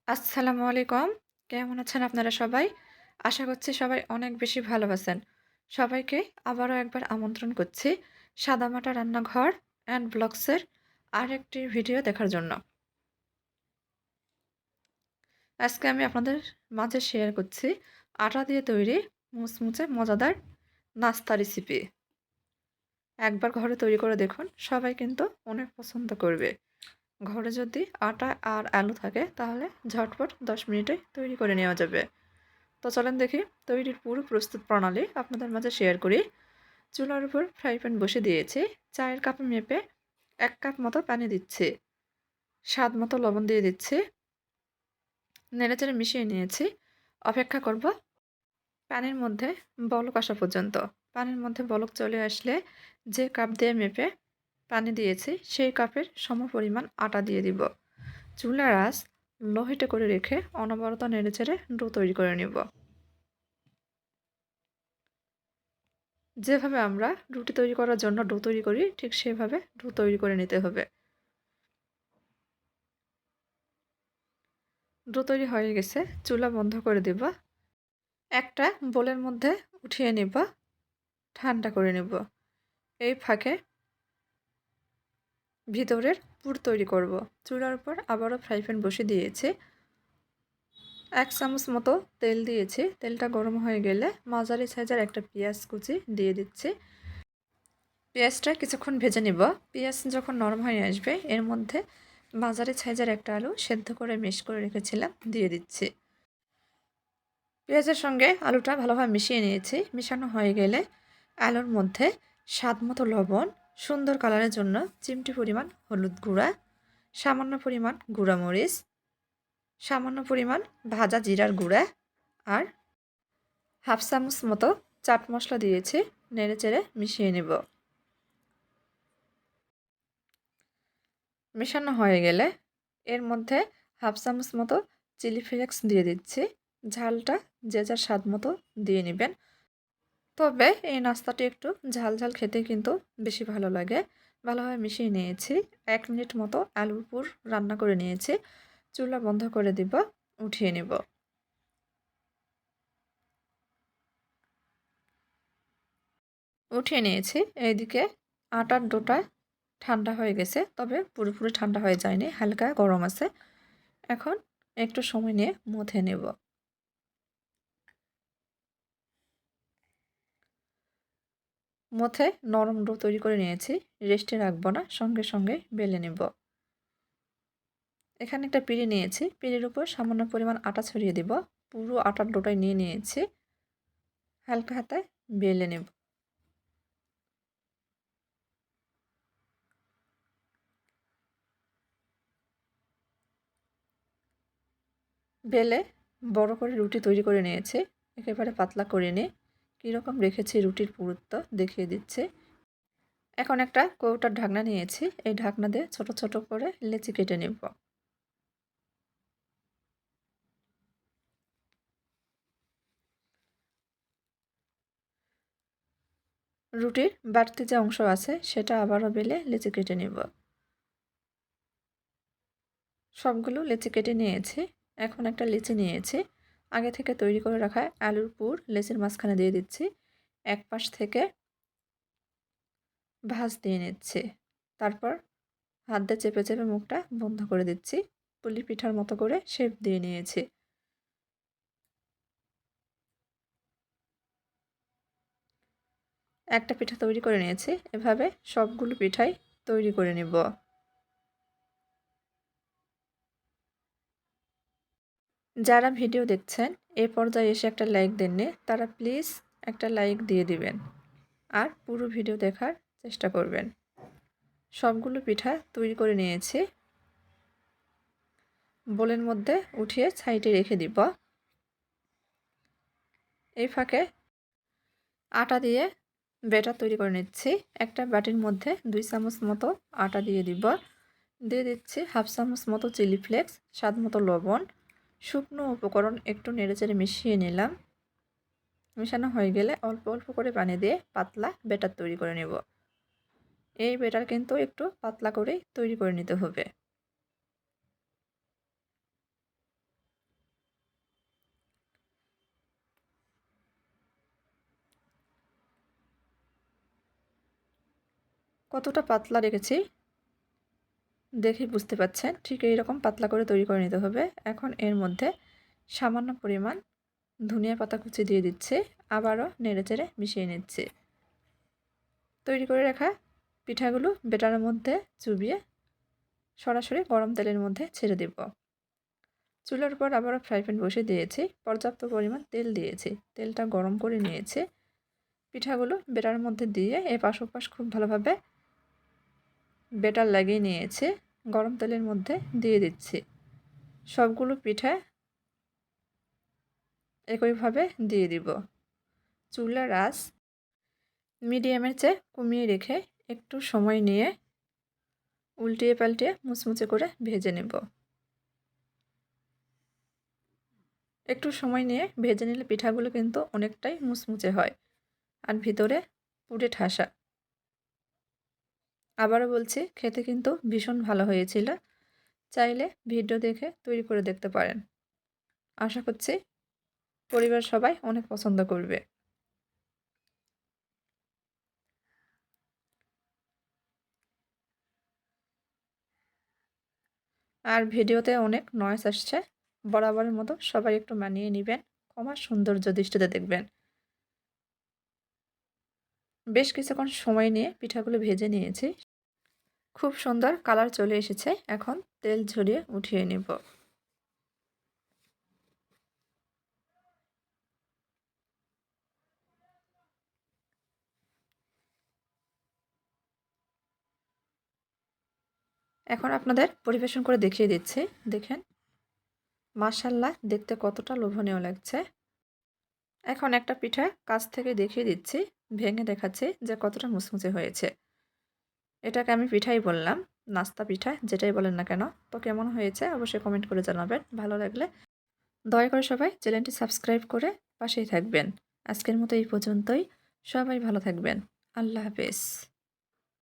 আসসালামু আলাইকুম। কেমন আছেন আপনারা সবাই? আশা করছি সবাই অনেক বেশি ভালো আছেন। সবাইকে আবারও একবার আমন্ত্রণ করছি সাদামাটা রান্নাঘর অ্যান্ড ব্লগসের আরেকটি ভিডিও দেখার জন্য। আজকে আমি আপনাদের মাঝে শেয়ার করছি আটা দিয়ে তৈরি মুচমুচে মজাদার নাস্তা রেসিপি। একবার ঘরে তৈরি করে দেখুন, সবাই কিন্তু অনেক পছন্দ করবে। ঘরে যদি আটা আর আলু থাকে তাহলে ঝটপট ১০ মিনিটেই তৈরি করে নেওয়া যাবে। তো চলেন দেখি তৈরির পুরো প্রস্তুত প্রণালী আপনাদের মাঝে শেয়ার করি। চুলার উপর ফ্রাই প্যান বসে দিয়েছি। চায়ের কাপে মেপে ১ কাপ মতো পানি দিচ্ছি। স্বাদ মতো লবণ দিয়ে দিচ্ছি। নেড়েচেড়ে মিশিয়ে নিয়েছি। অপেক্ষা করব পানির মধ্যে বলক আসা পর্যন্ত। পানির মধ্যে বলক চলে আসলে যে কাপ দিয়ে মেপে পানি দিয়েছি সেই কাপের সমপরিমাণ আটা দিয়ে দিব। চুলার আঁচ লো হিটে করে রেখে অনবরত নেড়েচেড়ে ডো তৈরি করে নিব। যেভাবে আমরা রুটি তৈরি করার জন্য ডো তৈরি করি ঠিক সেভাবে ডো তৈরি করে নিতে হবে। ডো তৈরি হয়ে গেছে, চুলা বন্ধ করে দেব। একটা বোলের মধ্যে উঠিয়ে নেব, ঠান্ডা করে নেব। এই ফাঁকে ভিতরের পুর তৈরি করব। চুলার উপর আবারও ফ্রাই প্যান বসিয়ে দিয়েছি। ১ চামচ মতো তেল দিয়েছি। তেলটা গরম হয়ে গেলে মাঝারি সাইজের একটা পেঁয়াজ কুচি দিয়ে দিচ্ছি। পেঁয়াজটা কিছুক্ষণ ভেজে নিব। পেঁয়াজ যখন নরম হয়ে আসবে এর মধ্যে মাঝারি সাইজের একটা আলু সেদ্ধ করে মিক্স করে রেখেছিলাম দিয়ে দিচ্ছি। পেঁয়াজের সঙ্গে আলুটা ভালোভাবে মিশিয়ে নিয়েছি। মিশানো হয়ে গেলে আলুর মধ্যে স্বাদ মতো লবণ, সুন্দর কালারের জন্য চিমটি পরিমাণ হলুদ গুঁড়া, সামান্য পরিমাণ গুঁড়া মরিচ, সামান্য পরিমাণ ভাজা জিরার গুঁড়া আর হাফ চামচ মতো চাট মশলা দিয়েছি। নেড়েচেড়ে মিশিয়ে নেব। মেশানো হয়ে গেলে এর মধ্যে হাফ চামচ মতো চিলি ফ্লেক্স দিয়ে দিচ্ছি। ঝালটা যে যার স্বাদ মতো দিয়ে নেবেন। তবে এই নাস্তাটি একটু ঝাল ঝাল খেতে কিন্তু বেশি ভালো লাগে। ভালোভাবে মিশিয়ে নিয়েছি। ১ মিনিট মতো আলুর পুর রান্না করে নিয়েছি। চুলা বন্ধ করে দিব, উঠিয়ে নেব। উঠিয়ে নিয়েছি। এইদিকে আটার ডোটা ঠান্ডা হয়ে গেছে, তবে পুরোপুরি ঠান্ডা হয়ে যায়নি, হালকা গরম আছে। এখন একটু সময় নিয়ে মথে নেব। মথে নরম ডো তৈরি করে নিয়েছি। রেস্টে রাখবো না, সঙ্গে সঙ্গে বেলে নেব। এখানে একটা পিঁড়ি নিয়েছি। পিঁড়ির উপর সামান্য পরিমাণ আটা ছড়িয়ে দিব। পুরো আটার ডোটাই নিয়ে নিয়েছি। হালকা হাতে বেলে নেব। বেলে বড় করে রুটি তৈরি করে নিয়েছি। একেবারে পাতলা করে নিয়ে কীরকম রেখেছি রুটির পুরুত্ব দেখিয়ে দিচ্ছে। এখন একটা কৌটার ঢাকনা নিয়েছি। এই ঢাকনা দিয়ে ছোট ছোট করে লেচি কেটে নেব। রুটির বাড়তি যে অংশ আছে সেটা আবারও বেলে লেচি কেটে নেব। সবগুলো লেচি কেটে নিয়েছি। এখন একটা লেচি নিয়েছি। আগে থেকে তৈরি করে রাখা আলুর পুর লেচির মাঝখানে দিয়ে দিচ্ছি। এক পাশ থেকে ভাঁজ দিয়ে নিচ্ছি। তারপর হাত দিয়ে চেপে চেপে মুখটা বন্ধ করে দিচ্ছি। পুলি পিঠার মতো করে শেপ দিয়ে নিয়েছি। একটা পিঠা তৈরি করে নিয়েছি। এভাবে সবগুলো পিঠাই তৈরি করে নেব। যারা ভিডিও দেখছেন এ পর্যায়ে এসে একটা লাইক দেননি, তারা প্লিজ একটা লাইক দিয়ে দিবেন আর পুরো ভিডিও দেখার চেষ্টা করবেন। সবগুলো পিঠা তৈরি করে নিয়েছি। বোলের মধ্যে উঠিয়ে সাইডে রেখে দিব। এই ফাঁকে আটা দিয়ে ব্যাটার তৈরি করে নিচ্ছি। একটা বাটির মধ্যে 2 চামচ মতো আটা দিয়ে দিব। দিয়ে দিচ্ছি হাফ চামচ মতো চিলি ফ্লেক্স, স্বাদ মতো লবণ। শুকনো উপকরণ একটু নেড়েচেড়ে মিশিয়ে নিলাম। মেশানো হয়ে গেলে অল্প অল্প করে পানি দিয়ে পাতলা ব্যাটার তৈরি করে নেব। এই ব্যাটার কিন্তু একটু পাতলা করেই তৈরি করে নিতে হবে। কতটা পাতলা রেখেছি দেখে বুঝতে পাচ্ছেন। ঠিক এইরকম পাতলা করে তৈরি করে নিতে হবে। এখন এর মধ্যে সামান্য পরিমাণ ধনিয়া পাতা কুচি দিয়ে দিচ্ছি, আবারও নেড়েচেড়ে মিশিয়ে নিচ্ছি। তৈরি করে রাখা পিঠাগুলো বেটারের মধ্যে চুবিয়ে সরাসরি গরম তেলের মধ্যে ছেড়ে দেব। চুলার উপর আবারও ফ্রাই প্যান বসিয়ে দিয়েছি, পর্যাপ্ত পরিমাণ তেল দিয়েছি, তেলটা গরম করে নিয়েছি। পিঠাগুলো বেটারের মধ্যে দিয়ে এপাশ ওপাশ খুব ভালোভাবে বেটার লাগিয়ে নিয়েছি। গরম তেলের মধ্যে দিয়ে দিচ্ছি। সবগুলো পিঠা একইভাবে দিয়ে দিব। চুলার আঁচ মিডিয়ামের চেয়ে কমিয়ে রেখে একটু সময় নিয়ে উল্টিয়ে পাল্টিয়ে মুচমুচে করে ভেজে নেব। একটু সময় নিয়ে ভেজে নিলে পিঠাগুলো কিন্তু অনেকটাই মুচমুচে হয় আর ভিতরে পুড়ে ঠাসা। আবারও বলছি, খেতে কিন্তু ভীষণ ভালো হয়েছিল। চাইলে ভিডিও দেখে তৈরি করে দেখতে পারেন। আশা করছি পরিবার সবাই অনেক পছন্দ করবে। আর ভিডিওতে অনেক নয়েজ আসছে, বরাবরের মতো সবাই একটু মানিয়ে নেবেন, ক্ষমা সৌন্দর্য দৃষ্টিতে দেখবেন। বেশ কিছুক্ষণ সময় নিয়ে পিঠাগুলো ভেজে নিয়েছি। খুব সুন্দর কালার চলে এসেছে। এখন তেল ঝরিয়ে উঠিয়ে নেব। এখন আপনাদের পরিবেশন করে দেখিয়ে দিচ্ছি। দেখেন, মাশাআল্লাহ, দেখতে কতটা লোভনীয় লাগছে। এখন একটা পিঠা কাছ থেকে দেখিয়ে দিচ্ছি, ভেঙে দেখাচ্ছি যে কতটা মুচমুচে হয়েছে। এটাকে আমি পিঠাই বললাম, নাস্তা পিঠা যেটাই বলেন না কেন। তো কেমন হয়েছে অবশ্যই কমেন্ট করে জানাবেন। ভালো লাগলে দয়া করে সবাই চ্যানেলটি সাবস্ক্রাইব করে পাশেই থাকবেন। আজকের মতো এই পর্যন্তই। সবাই ভালো থাকবেন। আল্লাহ হাফেজ।